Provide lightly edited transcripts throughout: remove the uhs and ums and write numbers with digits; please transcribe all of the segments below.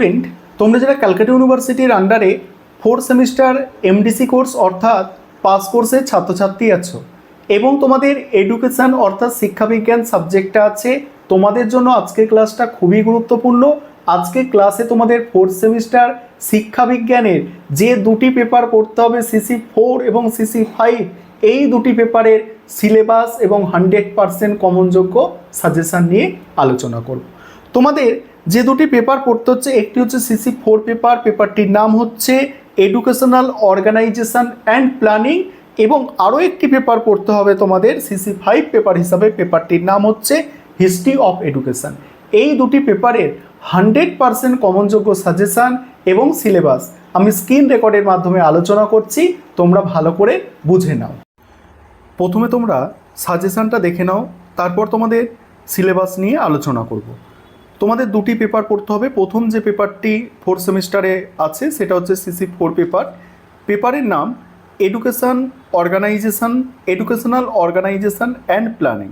Print তোমরা যারা ক্যালকাটা ইউনিভার্সিটির আন্ডারে 4th সেমিস্টার এমডিসি কোর্স অর্থাৎ পাস কোর্সের ছাত্রছাত্রী আছো এবং তোমাদের এডুকেশন অর্থাৎ শিক্ষাবিজ্ঞান সাবজেক্টটা আছে, তোমাদের জন্য আজকের ক্লাসটা খুবই গুরুত্বপূর্ণ। আজকের ক্লাসে তোমাদের 4th সেমিস্টার শিক্ষাবিজ্ঞানের যে দুটি পেপার পড়তে হবে CC4 এবং CC5, এই দুটি পেপারের সিলেবাস এবং 100% কমনযোগ্য সাজেশান নিয়ে আলোচনা করব। তোমাদের যে দুটি পেপার পড়তে হচ্ছে, একটি হচ্ছে CC4 পেপার, পেপারটির নাম হচ্ছে এডুকেশনাল অর্গানাইজেশন অ্যান্ড প্ল্যানিং, এবং আরও একটি পেপার পড়তে হবে তোমাদের CC5 পেপার হিসাবে, পেপারটির নাম হচ্ছে হিস্ট্রি অফ এডুকেশন। এই দুটি পেপারের 100% কমনযোগ্য সাজেশান এবং সিলেবাস আমি স্ক্রিন রেকর্ডের মাধ্যমে আলোচনা করছি, তোমরা ভালো করে বুঝে নাও। প্রথমে তোমরা সাজেশানটা দেখে নাও, তারপর তোমাদের সিলেবাস নিয়ে আলোচনা করব। তোমাদের দুটি পেপার পড়তে হবে। প্রথম যে পেপারটি 4th সেমিস্টারে আছে সেটা হচ্ছে CC4 পেপার। পেপারের নাম এডুকেশনাল অর্গানাইজেশন অ্যান্ড প্ল্যানিং।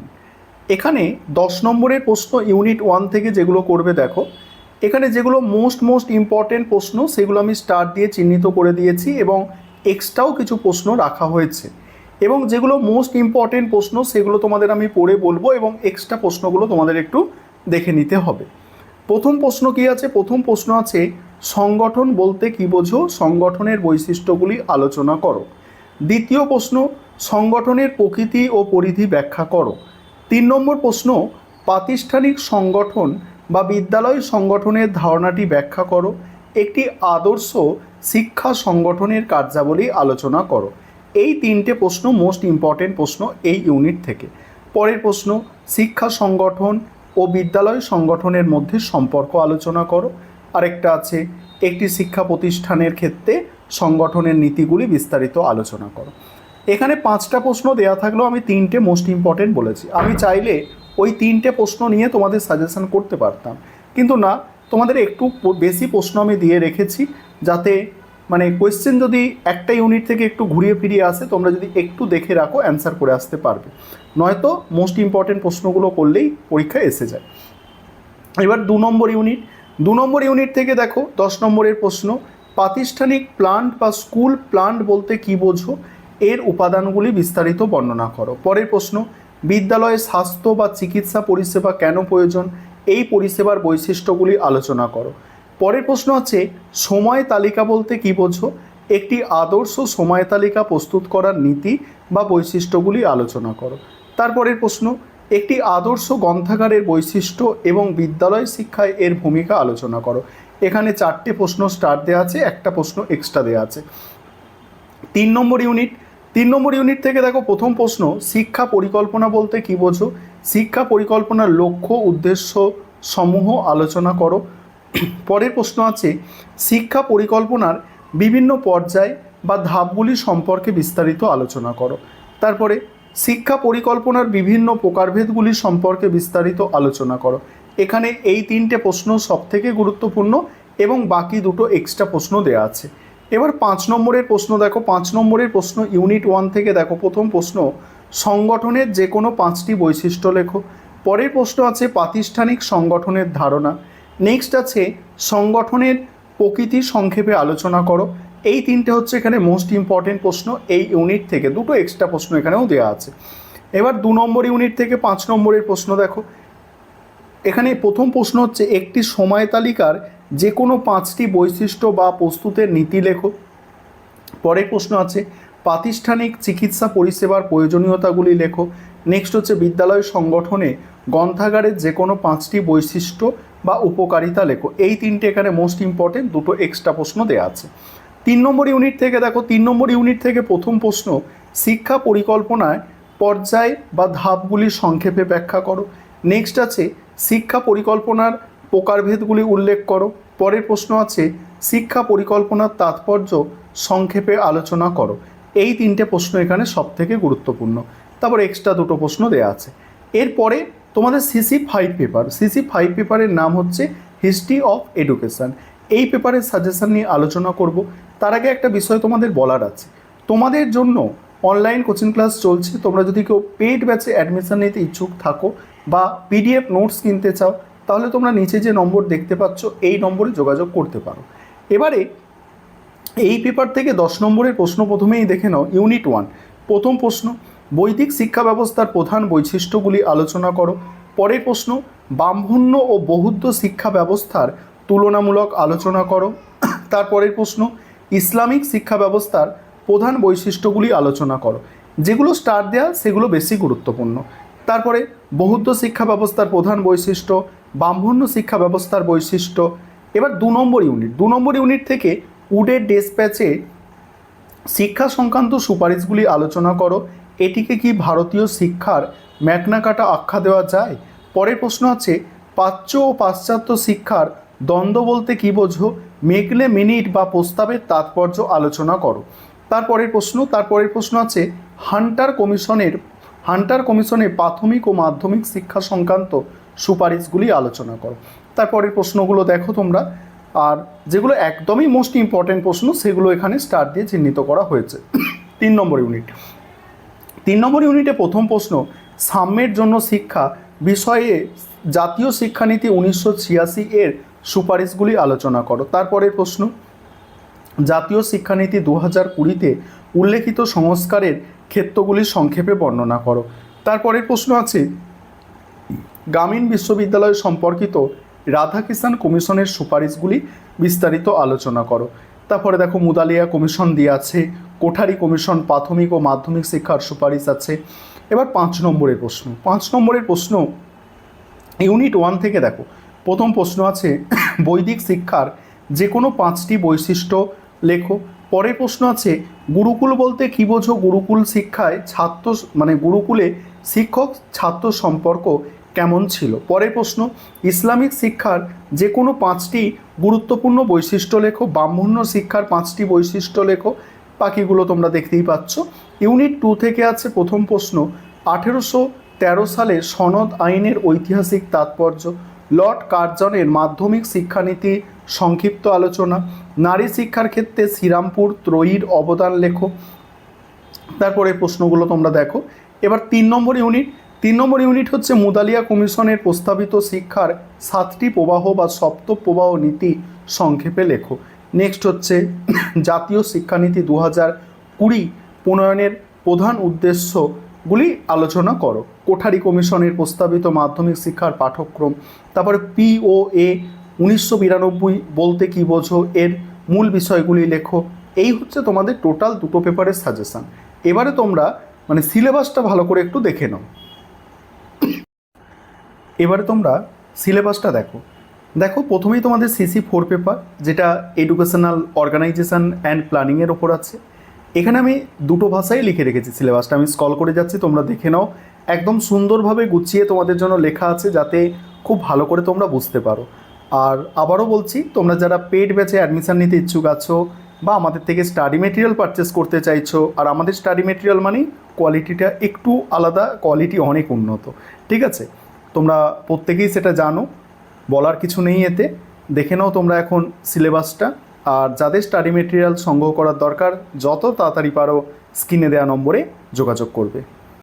এখানে 10 নম্বরের প্রশ্ন ইউনিট 1 থেকে যেগুলো করবে দেখো, এখানে যেগুলো মোস্ট ইম্পর্টেন্ট প্রশ্ন সেগুলো আমি স্টার দিয়ে চিহ্নিত করে দিয়েছি এবং এক্সট্রাও কিছু প্রশ্ন রাখা হয়েছে, এবং যেগুলো মোস্ট ইম্পর্টেন্ট প্রশ্ন সেগুলো তোমাদের আমি পড়ে বলবো এবং এক্সট্রা প্রশ্নগুলো তোমাদের একটু দেখে নিতে হবে। প্রথম প্রশ্ন কি আছে? প্রথম প্রশ্ন আছে সংগঠন বলতে কি বোঝো, সংগঠনের বৈশিষ্ট্যগুলি আলোচনা করো। দ্বিতীয় প্রশ্ন সংগঠনের প্রকৃতি ও পরিধি ব্যাখ্যা করো। 3 নম্বর প্রশ্ন প্রাতিষ্ঠানিক সংগঠন বা বিদ্যালয় সংগঠনের ধারণাটি ব্যাখ্যা করো। একটি আদর্শ শিক্ষা সংগঠনের কার্যাবলী আলোচনা করো। এই 3টে প্রশ্ন মোস্ট ইম্পর্টেন্ট প্রশ্ন এই ইউনিট থেকে। পরের প্রশ্ন শিক্ষা সংগঠন ও বিদ্যালয় সংগঠনের মধ্যে সম্পর্ক আলোচনা করো। আরেকটা আছে একটি শিক্ষা প্রতিষ্ঠানের ক্ষেত্রে সংগঠনের নীতিগুলি বিস্তারিত আলোচনা করো। এখানে 5টা প্রশ্ন দেওয়া থাকলেও আমি 3টে মোস্ট ইম্পর্টেন্ট বলেছি। আমি চাইলে ওই 3টে প্রশ্ন নিয়ে তোমাদের সাজেশন করতে পারতাম, কিন্তু না, তোমাদের একটু বেশি প্রশ্ন আমি দিয়ে রেখেছি যাতে মানে কোয়েশ্চেন যদি একটা ইউনিট থেকে একটু ঘুরিয়ে ফিরিয়ে আসে, তোমরা যদি একটু দেখে রাখো অ্যান্সার করে আসতে পারবে, নয়তো মোস্ট ইম্পর্টেন্ট প্রশ্নগুলো করলেই পরীক্ষায় এসে যায়। এবার 2 নম্বর ইউনিট থেকে দেখো 10 নম্বরের প্রশ্ন প্রাতিষ্ঠানিক প্লান্ট বা স্কুল প্লান্ট বলতে কি বোঝো, এর উপাদানগুলি বিস্তারিত বর্ণনা করো। পরের প্রশ্ন বিদ্যালয়ে স্বাস্থ্য বা চিকিৎসা পরিষেবা কেন প্রয়োজন, এই পরিষেবার বৈশিষ্ট্যগুলি আলোচনা করো। পরের প্রশ্ন আছে সময় তালিকা বলতে কি বোঝো, একটি আদর্শ সময় তালিকা প্রস্তুত করার নীতি বা বৈশিষ্ট্যগুলি আলোচনা করো। তারপরের প্রশ্ন একটি আদর্শ গ্রন্থাগারের বৈশিষ্ট্য এবং বিদ্যালয় শিক্ষায় এর ভূমিকা আলোচনা করো। এখানে 4টে প্রশ্ন স্টার দেওয়া আছে, একটা প্রশ্ন এক্সট্রা দেওয়া আছে। 3 নম্বর ইউনিট থেকে দেখো প্রথম প্রশ্ন শিক্ষা পরিকল্পনা বলতে কি বোঝো, শিক্ষা পরিকল্পনার লক্ষ্য উদ্দেশ্য সমূহ আলোচনা করো। পরের প্রশ্ন আছে শিক্ষা পরিকল্পনার বিভিন্ন পর্যায় বা ধাপগুলি সম্পর্কে বিস্তারিত আলোচনা করো। তারপরে শিক্ষা পরিকল্পনার বিভিন্ন প্রকারভেদগুলি সম্পর্কে বিস্তারিত আলোচনা করো। এখানে এই 3টে প্রশ্ন সবথেকে গুরুত্বপূর্ণ এবং বাকি দুটো এক্সট্রা প্রশ্ন দেওয়া আছে। এবার 5 নম্বরের প্রশ্ন দেখো, 5 নম্বরের প্রশ্ন ইউনিট 1 থেকে দেখো, প্রথম প্রশ্ন সংগঠনের যে কোনো 5টি বৈশিষ্ট্য লেখো। পরের প্রশ্ন আছে প্রাতিষ্ঠানিক সংগঠনের ধারণা। নেক্সট আছে সংগঠনের প্রকৃতি সংক্ষেপে আলোচনা করো। এই 3টে হচ্ছে এখানে মোস্ট ইম্পর্টেন্ট প্রশ্ন এই ইউনিট থেকে, দুটো এক্সট্রা প্রশ্ন এখানেও দেওয়া আছে। এবার 2 নম্বর ইউনিট থেকে 5 নম্বরের প্রশ্ন দেখো, এখানে প্রথম প্রশ্ন হচ্ছে একটি সময় তালিকার যে কোনো 5টি বৈশিষ্ট্য বা প্রস্তুতের নীতি লেখো। পরের প্রশ্ন আছে প্রাতিষ্ঠানিক চিকিৎসা পরিষেবার প্রয়োজনীয়তাগুলি লেখো। নেক্সট হচ্ছে বিদ্যালয় সংগঠনে গ্রন্থাগারের যে কোনো 5টি বৈশিষ্ট্য বা উপকারিতা লেখো। এই 3টে এখানে মোস্ট ইম্পর্টেন্ট, দুটো এক্সট্রা প্রশ্ন দেওয়া আছে। 3 নম্বর ইউনিট থেকে দেখো, 3 নম্বর ইউনিট থেকে প্রথম প্রশ্ন শিক্ষা পরিকল্পনায় পর্যায় বা ধাপগুলি সংক্ষেপে ব্যাখ্যা করো। নেক্সট আছে শিক্ষা পরিকল্পনার প্রকারভেদগুলি উল্লেখ করো। পরের প্রশ্ন আছে শিক্ষা পরিকল্পনার তাৎপর্য সংক্ষেপে আলোচনা করো। এই 3টে প্রশ্ন এখানে সবথেকে গুরুত্বপূর্ণ, তারপর এক্সট্রা দুটো প্রশ্ন দেওয়া আছে। এরপরে তোমাদের CC5 পেপারের নাম হচ্ছে হিস্ট্রি অফ এডুকেশন। এই পেপারের সাজেশন নিয়ে আলোচনা করব। তার আগে একটা বিষয় তোমাদের বলার আছে, তোমাদের জন্য অনলাইন কোচিং ক্লাস চলছে। তোমরা যদি কেউ পেইড ব্যাচে অ্যাডমিশন নিতে ইচ্ছুক থাকো বা PDF নোটস কিনতে চাও, তাহলে তোমরা নিচে যে নম্বর দেখতে পাচ্ছ এই নম্বরে যোগাযোগ করতে পারো। এবারে এই পেপার থেকে 10 নম্বরের প্রশ্ন প্রথমেই দেখে নাও। ইউনিট 1 প্রথম প্রশ্ন, বৈদিক শিক্ষা ব্যবস্থার প্রধান বৈশিষ্ট্যগুলি আলোচনা করো। পরের প্রশ্ন, ব্রাহ্মণ্য ও বৌদ্ধ শিক্ষা ব্যবস্থার তুলনামূলক আলোচনা করো। তারপরের প্রশ্ন, ইসলামিক শিক্ষা ব্যবস্থার প্রধান বৈশিষ্ট্যগুলি আলোচনা করো। যেগুলো স্টার দেওয়া সেগুলো বেশি গুরুত্বপূর্ণ। তারপরে বৌদ্ধ শিক্ষা ব্যবস্থার প্রধান বৈশিষ্ট্য, ব্রাহ্মণ্য শিক্ষা ব্যবস্থার বৈশিষ্ট্য। এবার 2 নম্বর ইউনিট থেকে উডের ডেসপ্যাচে শিক্ষা সংক্রান্ত সুপারিশগুলি আলোচনা করো। এটিকে কি ভারতীয় শিক্ষার ম্যাগনা কার্টা আখ্যা দেওয়া যায়? পরের প্রশ্ন আছে, প্রাচ্য ও পাশ্চাত্য শিক্ষার দ্বন্দ্ব বলতে কী বোঝো? মেকলে মিনিট বা প্রস্তাবের তাৎপর্য আলোচনা করো। তারপরের প্রশ্ন আছে, হান্টার কমিশনের প্রাথমিক ও মাধ্যমিক শিক্ষা সংক্রান্ত সুপারিশগুলি আলোচনা করো। তারপরের প্রশ্নগুলো দেখো তোমরা, আর যেগুলো একদমই মোস্ট ইম্পর্টেন্ট প্রশ্ন সেগুলো এখানে স্টার দিয়ে চিহ্নিত করা হয়েছে। 3 নম্বর ইউনিটে প্রথম প্রশ্ন, সাম্যের জন্য শিক্ষা বিষয়ে জাতীয় শিক্ষানীতি 1986 এর সুপারিশগুলি আলোচনা করো। তারপরের প্রশ্ন, জাতীয় শিক্ষানীতি 2020-তে উল্লেখিত সংস্কারের ক্ষেত্রগুলি সংক্ষেপে বর্ণনা করো। তারপরের প্রশ্ন আছে, গ্রামীণ বিশ্ববিদ্যালয় সম্পর্কিত রাধাকিষাণ কমিশনের সুপারিশগুলি বিস্তারিত আলোচনা করো। তারপরে দেখো মুদালিয়া কমিশন দিয়ে আছে, কোঠারি কমিশন প্রাথমিক ও মাধ্যমিক শিক্ষার সুপারিশ আছে। এবার 5 নম্বরের প্রশ্ন ইউনিট 1 থেকে দেখো, প্রথম প্রশ্ন আছে, বৈদিক শিক্ষার যে কোনো 5টি বৈশিষ্ট্য লেখো। পরের প্রশ্ন আছে, গুরুকুল বলতে কী বোঝো? গুরুকুল শিক্ষায় গুরুকুলে শিক্ষক ছাত্র সম্পর্ক কেমন ছিল? পরের প্রশ্ন, ইসলামিক শিক্ষার যে কোনো 5টি গুরুত্বপূর্ণ বৈশিষ্ট্য লেখো। ব্রাহ্মণ্য শিক্ষার 5টি বৈশিষ্ট্য লেখো। বাকিগুলো তোমরা দেখতেই পাচ্ছ। ইউনিট 2 থেকে আছে প্রথম প্রশ্ন, 1813 সালে সনদ আইনের ঐতিহাসিক তাৎপর্য। লর্ড কার্জনের মাধ্যমিক শিক্ষানীতি সংক্ষিপ্ত আলোচনা। নারী শিক্ষার ক্ষেত্রে শ্রীরামপুর ত্রয়ীর অবদান লেখো। তারপরে প্রশ্নগুলো তোমরা দেখো। এবার 3 নম্বর ইউনিট হচ্ছে মুদালিয়া কমিশনের প্রস্তাবিত শিক্ষার 7টি প্রবাহ বা সপ্ত প্রবাহ নীতি সংক্ষেপে লেখো। নেক্সট হচ্ছে জাতীয় শিক্ষানীতি 2020 প্রণয়নের প্রধান উদ্দেশ্যগুলি আলোচনা করো। কোঠারি কমিশনের প্রস্তাবিত মাধ্যমিক শিক্ষার পাঠ্যক্রম। তারপরে POA 1992 বলতে কী বোঝো? এর মূল বিষয়গুলি লেখো। এই হচ্ছে তোমাদের টোটাল 2 পেপারের সাজেশান। এবারে তোমরা সিলেবাসটা ভালো করে একটু দেখে নাও। এবারে তোমরা সিলেবাসটা দেখো প্রথমেই তোমাদের CC4 পেপার, যেটা এডুকেশনাল অর্গানাইজেশন অ্যান্ড প্ল্যানিংয়ের ওপর আছে। এখানে আমি 2টো ভাষায় লিখে রেখেছি সিলেবাসটা, আমি স্ক্রল করে যাচ্ছি, তোমরা দেখে নাও। একদম সুন্দরভাবে গুছিয়ে তোমাদের জন্য লেখা আছে, যাতে খুব ভালো করে তোমরা বুঝতে পারো। আর আবারও বলছি, তোমরা যারা পেড ব্যাচে অ্যাডমিশান নিতে ইচ্ছুক আছো বা আমাদের থেকে স্টাডি মেটেরিয়াল পারচেস করতে চাইছো, আর আমাদের স্টাডি মেটেরিয়াল মানে কোয়ালিটিটা একটু আলাদা, কোয়ালিটি অনেক উন্নত, ঠিক আছে? তোমরা প্রত্যেকেই সেটা জানো, বলার কিছু নেই এতে। দেখে নাও তোমরা এখন সিলেবাসটা। আর যাদের স্টাডি মেটেরিয়াল সংগ্রহ করার দরকার, যত তাড়াতাড়ি পারো স্ক্রিনে দেওয়া নম্বরে যোগাযোগ করবে।